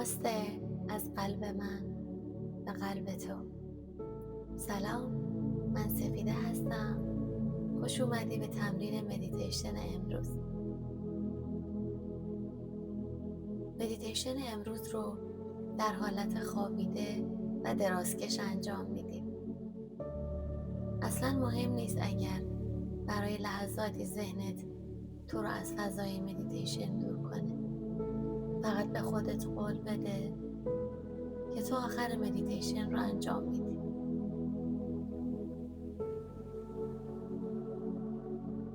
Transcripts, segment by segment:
نماسته از قلب من به قلب تو. سلام، من سفیده هستم. خوش اومدی به تمرین مدیتیشن امروز. مدیتیشن امروز رو در حالت خوابیده و درازکش انجام میدیم. اصلا مهم نیست اگر برای لحظاتی ذهنت تو رو از فضای مدیتیشن دور کنه. فقط به خودت قول بده که تو آخر مدیتیشن رو انجام میدی.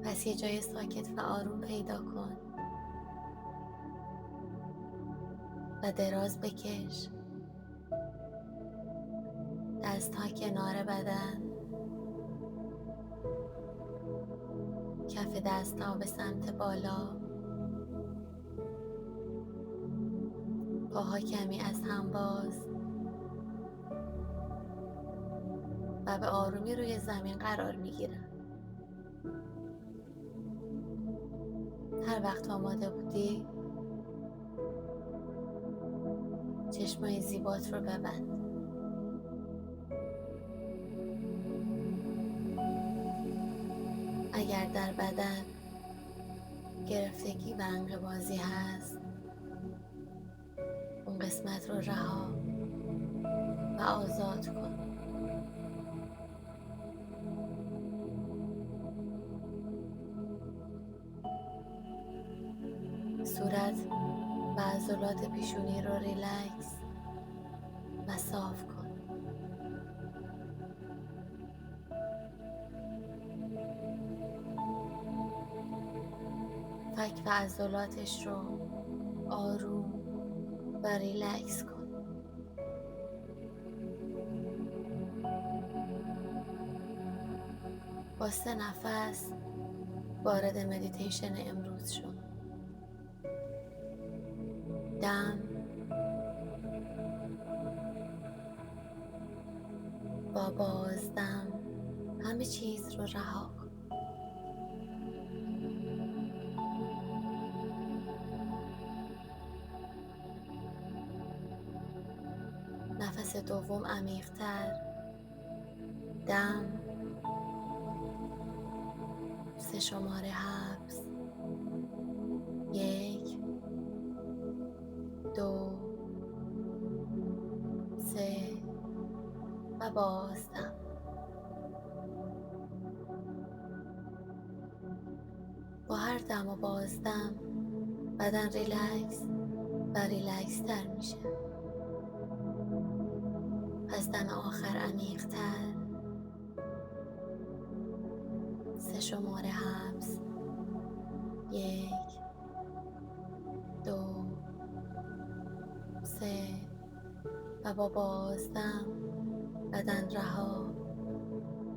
پس یه جای ساکت و آروم پیدا کن و دراز بکش. دست‌ها کنار بدن، کف دست‌ها به سمت بالا، پاها کمی از هم باز و به آرومی روی زمین قرار می‌گیرن. هر وقت آماده بودی، چشمای زیبات رو ببند. اگر در بدن گرفتگی و انقباضی هست، اون قسمت رو رها و آزاد کن. صورت و عضلات پیشونی رو ریلکس و صاف کن. فک و عضلاتش رو آروم و ریلکس کن. با 3 نفس وارد مدیتیشن امروز شو. دم، با بازدم همه چیز رو رها کن. نفس دوم عمیق‌تر. دم، 3 شماره حبس. 1 2 3 و بازدم. با هر دم و بازدم بدن ریلکس و ریلکس تر میشه. پس دم آخر عمیق‌تر. 3 شماره حبس. 1 2 3 و با بازدم بدن رها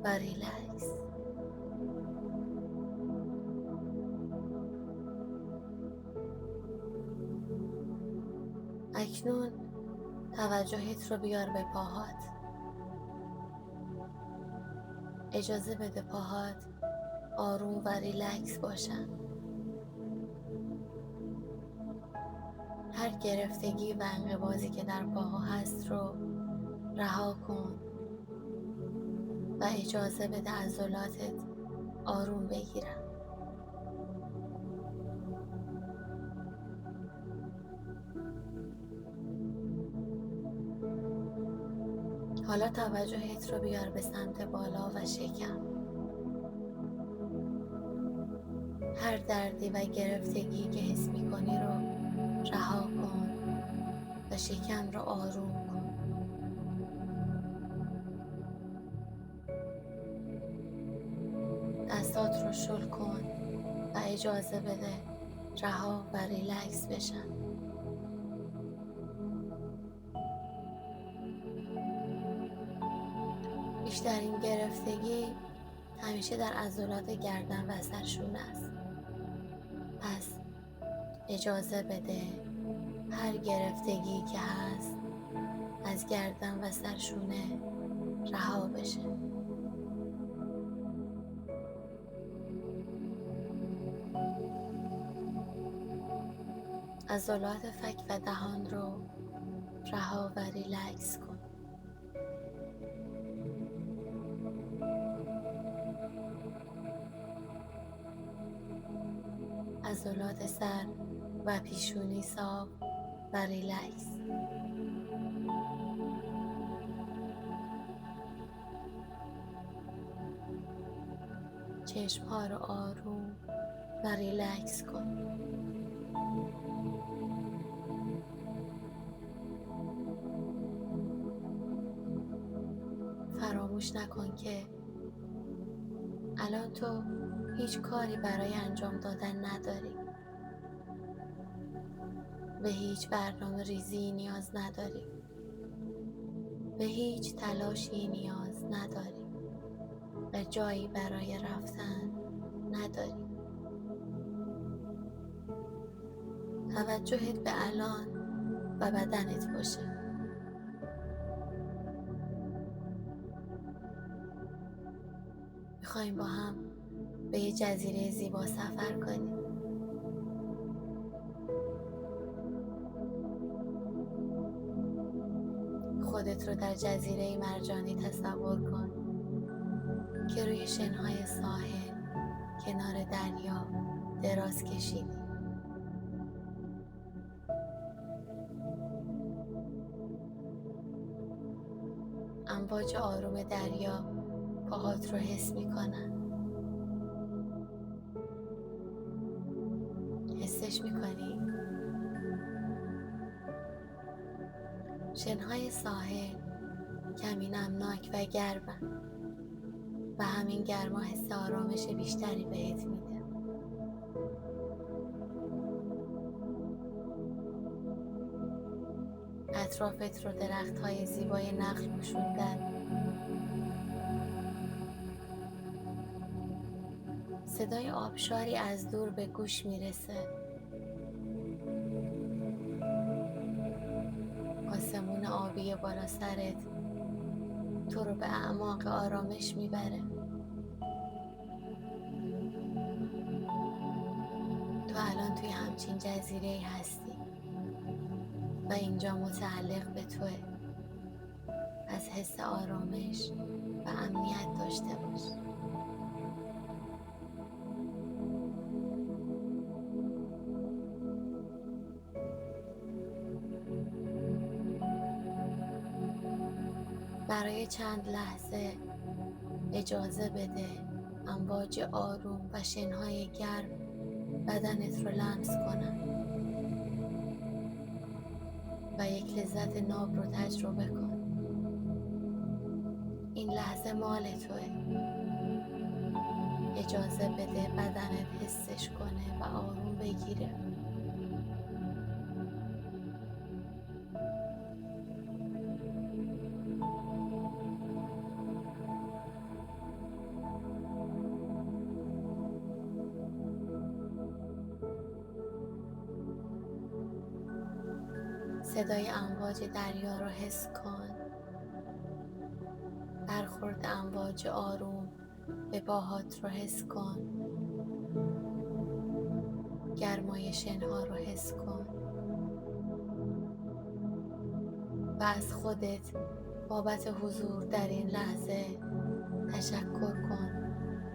و ریلکس. اکنون توجهت رو بیار به پاهات. اجازه بده پاهات آروم و ریلکس باشن. هر گرفتگی و انقباضی که در پاها هست رو رها کن و اجازه بده عضلاتت آروم بگیرن. حالا توجهت رو بیار به سمت بالا و شکم. هر دردی و گرفتگی که حس می‌کنی رو رها کن و شکم رو آروم کن. دستات رو شل کن و اجازه بده رها و ریلکس بشن. بیشترین گرفتگی همیشه در عضلات گردن و سرشونه است. پس اجازه بده هر گرفتگی که هست از گردن و سرشونه رها بشه. عضلات فک و دهان رو رها و ریلکس کن. عضلات سر و پیشونی صاف و ریلکس. چشم‌ها رو آروم و ریلکس کن. فراموش نکن که الان تو هیچ کاری برای انجام دادن نداری. به هیچ برنامه ریزی نیاز نداری. به هیچ تلاشی نیاز نداری. و جایی برای رفتن نداری. توجهت به الان و بدنت باشه. میخوایم با هم به یه جزیره زیبا سفر کنیم. خودت رو در جزیره مرجانی تصور کن که روی شنهای ساحل کنار دریا دراز کشیدی. امواج آروم دریا پاهات رو حس میکنن. حسش میکنی؟ شنهای ساحل کمی نمناک و گرمن و همین گرما حس آرامش بیشتری بهت میده. اطرافت رو درخت‌های زیبای نخل پوشوندن. صدای آبشاری از دور به گوش میرسه. آسمون آبی بالا سرت تو رو به اعماق آرامش میبره. تو الان توی همچین جزیره‌ای هستی و اینجا متعلق به توه. از حس آرامش و امنیت داشته باش. برای چند لحظه اجازه بده امواج آروم و شنهای گرم بدنت رو لمس کنن و یک لذت ناب رو تجربه کن. این لحظه مال توه. اجازه بده بدنت حسش کنه و آروم بگیره. صدای امواج دریا رو حس کن. برخورد امواج آروم به پاهات رو حس کن. گرمای شنها رو حس کن و از خودت بابت حضور در این لحظه تشکر کن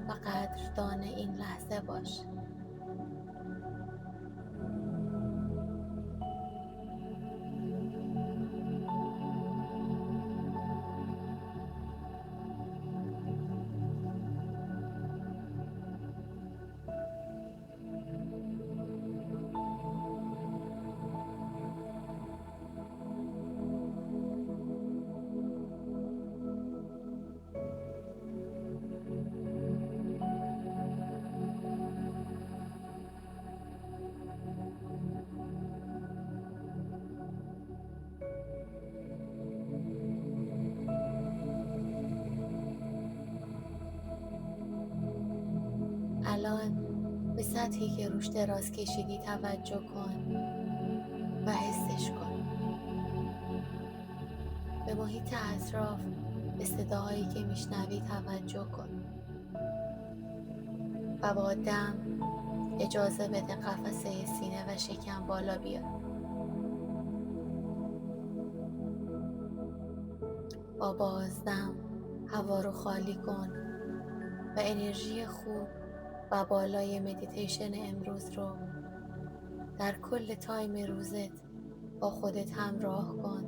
و قدردان این لحظه باش. الان به سطحی که روش دراز کشیدی توجه کن و حسش کن. به محیط اطراف، به صداهایی که میشنوی توجه کن و با دم اجازه بده قفسه سینه و شکم بالا بیاد. با بازدم هوا رو خالی کن و انرژی خوب و بالای مدیتیشن امروز رو در کل تایم روزت با خودت همراه کن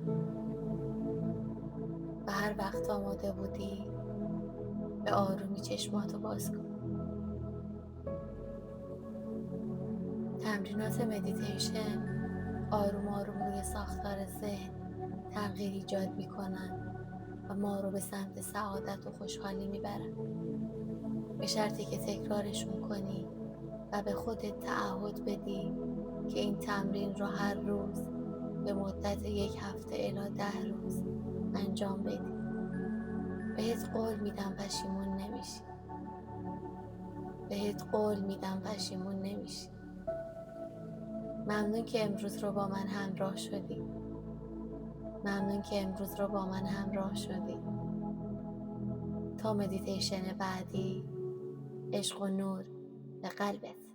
و هر وقت آماده بودی به آرومی چشماتو باز کن. تمرینات مدیتیشن آروم آروم روی ساختار ذهن تغییر ایجاد میکنن و ما رو به سمت سعادت و خوشحالی میبرن، به شرطی که تکرارشون کنی و به خودت تعهد بدی که این تمرین رو هر روز به مدت 1 هفته الی 10 روز انجام بدی. بهت قول میدم پشیمون نمیشی. بهت قول میدم پشیمون نمیشی. ممنون که امروز رو با من همراه شدی. ممنون که امروز رو با من همراه شدی. تا مدیتیشن بعدی، عشق و نور به قلبت.